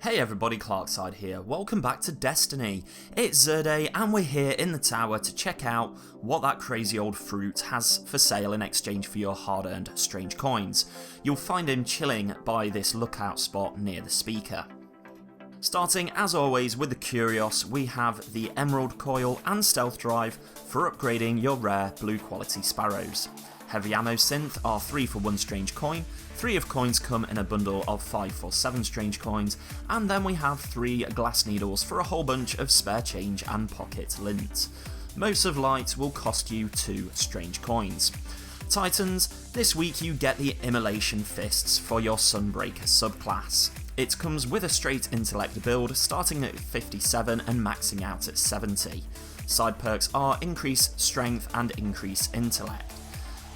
Hey everybody, CLARKSIDE here. Welcome back to Destiny. It's Zerday and we're here in the tower to check out what that crazy old fruit has for sale in exchange for your hard-earned strange coins. You'll find him chilling by this lookout spot near the speaker. Starting as always with the Curios, we have the Emerald Coil and Stealth Drive for upgrading your rare blue quality sparrows. Heavy Ammo Synth are 3 for 1 strange coin, 3 of coins come in a bundle of 5 for 7 strange coins, and then we have 3 glass needles for a whole bunch of spare change and pocket lint. Most of light will cost you 2 strange coins. Titans, this week you get the Immolation Fists for your Sunbreaker subclass. It comes with a straight intellect build starting at 57 and maxing out at 70. Side perks are increase strength and increase intellect.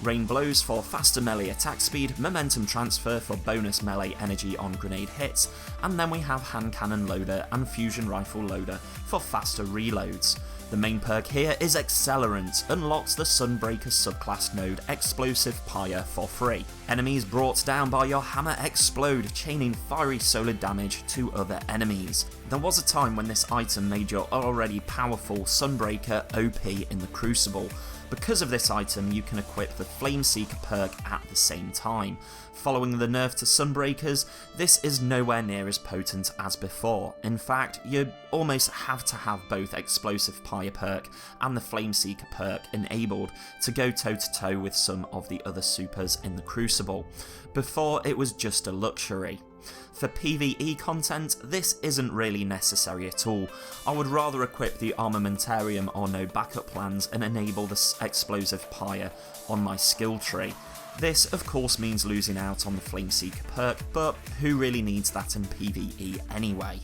Rain Blows for faster melee attack speed, momentum transfer for bonus melee energy on grenade hits, and then we have hand cannon loader and fusion rifle loader for faster reloads. The main perk here is Accelerant, unlocks the Sunbreaker subclass node Explosive Pyre for free. Enemies brought down by your hammer explode, chaining fiery solar damage to other enemies. There was a time when this item made your already powerful Sunbreaker OP in the Crucible. Because of this item, you can equip the Flameseeker perk at the same time. Following the nerf to Sunbreakers, this is nowhere near as potent as before. In fact, you almost have to have both Explosive Pyre perk and the Flameseeker perk enabled to go toe to toe with some of the other supers in the Crucible. Before, it was just a luxury. For PvE content, this isn't really necessary at all. I would rather equip the Armamentarium or no backup plans and enable the Explosive Pyre on my skill tree. This of course means losing out on the Flameseeker perk, but who really needs that in PvE anyway?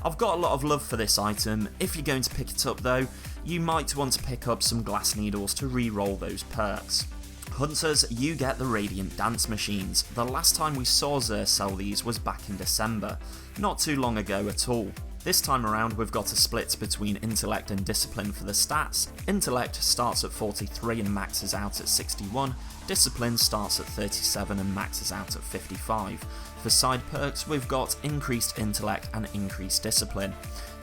I've got a lot of love for this item. If you're going to pick it up though, you might want to pick up some glass needles to re-roll those perks. Hunters, you get the Radiant Dance Machines. The last time we saw Xur sell these was back in December, not too long ago at all. This time around we've got a split between Intellect and Discipline for the stats. Intellect starts at 43 and maxes out at 61, Discipline starts at 37 and maxes out at 55. For side perks we've got Increased Intellect and Increased Discipline,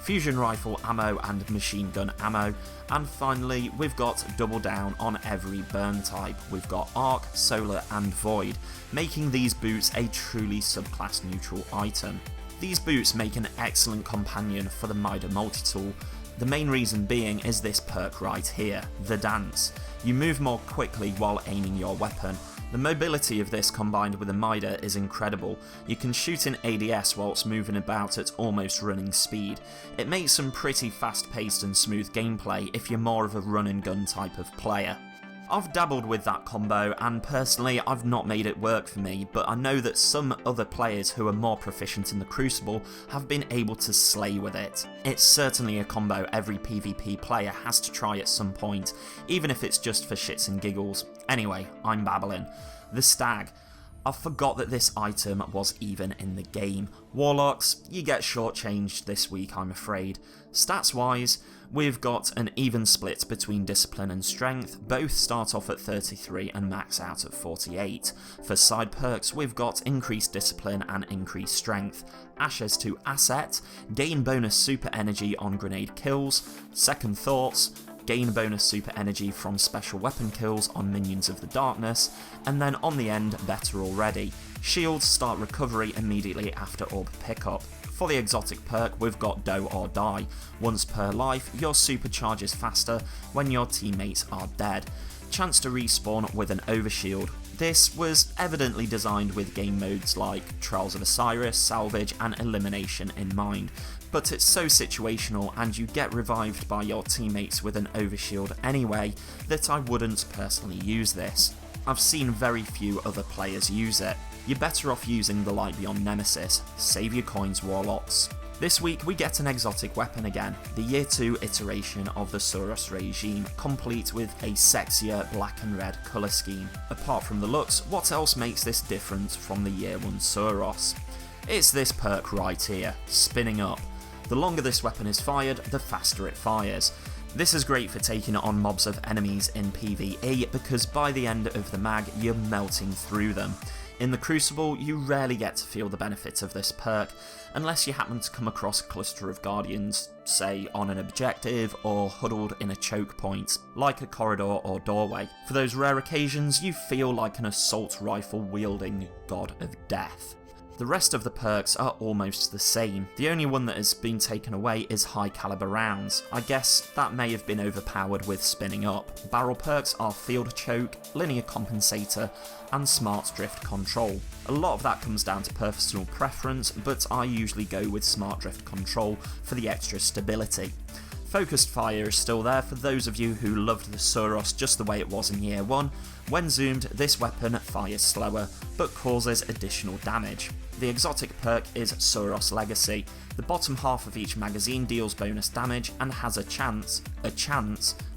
Fusion Rifle ammo and Machine Gun ammo, and finally we've got double down on every burn type. We've got Arc, Solar and Void, making these boots a truly subclass neutral item. These boots make an excellent companion for the Mida multi-tool. The main reason being is this perk right here, the Dance. You move more quickly while aiming your weapon. The mobility of this combined with the Mida is incredible. You can shoot in ADS whilst moving about at almost running speed. It makes some pretty fast paced and smooth gameplay if you're more of a run and gun type of player. I've dabbled with that combo and personally I've not made it work for me, but I know that some other players who are more proficient in the Crucible have been able to slay with it. It's certainly a combo every PvP player has to try at some point, even if it's just for shits and giggles. Anyway, I'm babbling. The Stag. I forgot that this item was even in the game. Warlocks, you get shortchanged this week I'm afraid. Stats wise, we've got an even split between Discipline and Strength, both start off at 33 and max out at 48. For side perks we've got Increased Discipline and Increased Strength. Ashes to Asset, gain bonus super energy on grenade kills. Second Thoughts, gain bonus super energy from special weapon kills on minions of the darkness, and then on the end, better already, shields start recovery immediately after orb pickup. For the exotic perk we've got Do or Die. Once per life, your super charges faster when your teammates are dead. Chance to respawn with an overshield. This was evidently designed with game modes like Trials of Osiris, Salvage and Elimination in mind, but it's so situational and you get revived by your teammates with an overshield anyway that I wouldn't personally use this. I've seen very few other players use it. You're better off using the Light Beyond Nemesis. Save your coins, Warlocks. This week we get an exotic weapon again, the Year 2 iteration of the Suros regime, complete with a sexier black and red colour scheme. Apart from the looks, what else makes this different from the Year 1 Suros? It's this perk right here, Spinning Up. The longer this weapon is fired, the faster it fires. This is great for taking on mobs of enemies in PvE because by the end of the mag you're melting through them. In the Crucible, you rarely get to feel the benefits of this perk, unless you happen to come across a cluster of Guardians, say on an objective or huddled in a choke point, like a corridor or doorway. For those rare occasions, you feel like an assault rifle wielding god of death. The rest of the perks are almost the same. The only one that has been taken away is high caliber rounds. I guess that may have been overpowered with spinning up. Barrel perks are field choke, linear compensator, and smart drift control. A lot of that comes down to personal preference, but I usually go with smart drift control for the extra stability. Focused fire is still there for those of you who loved the Suros just the way it was in year 1. When zoomed, this weapon fires slower, but causes additional damage. The exotic perk is Suros Legacy. The bottom half of each magazine deals bonus damage and has a chance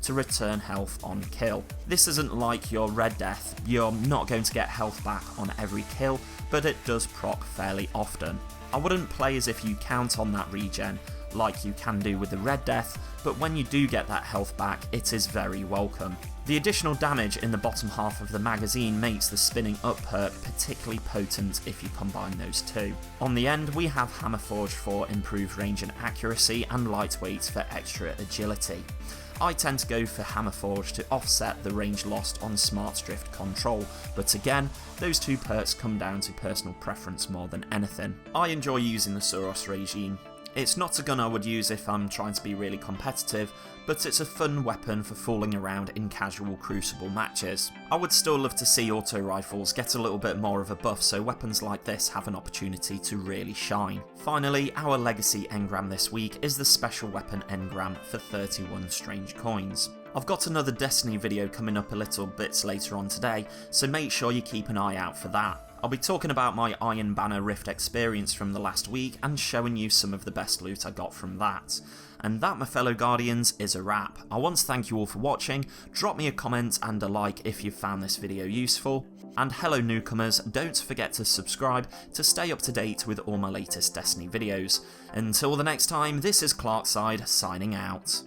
to return health on kill. This isn't like your Red Death, you're not going to get health back on every kill, but it does proc fairly often. I wouldn't play as if you count on that regen, like you can do with the Red Death, but when you do get that health back, it is very welcome. The additional damage in the bottom half of the magazine makes the spinning up perk particularly potent if you combine those two. On the end, we have Hammerforged for improved range and accuracy, and Lightweight for extra agility. I tend to go for Hammerforged to offset the range lost on Smart Drift control, but again, those two perks come down to personal preference more than anything. I enjoy using the Suros regime. It's not a gun I would use if I'm trying to be really competitive, but it's a fun weapon for fooling around in casual Crucible matches. I would still love to see auto rifles get a little bit more of a buff so weapons like this have an opportunity to really shine. Finally, our legacy engram this week is the special weapon engram for 31 strange coins. I've got another Destiny video coming up a little bits later on today, so make sure you keep an eye out for that. I'll be talking about my Iron Banner Rift experience from the last week and showing you some of the best loot I got from that. And that, my fellow Guardians, is a wrap. I want to thank you all for watching. Drop me a comment and a like if you found this video useful. And hello newcomers, don't forget to subscribe to stay up to date with all my latest Destiny videos. Until the next time, this is CLARKSIDE signing out.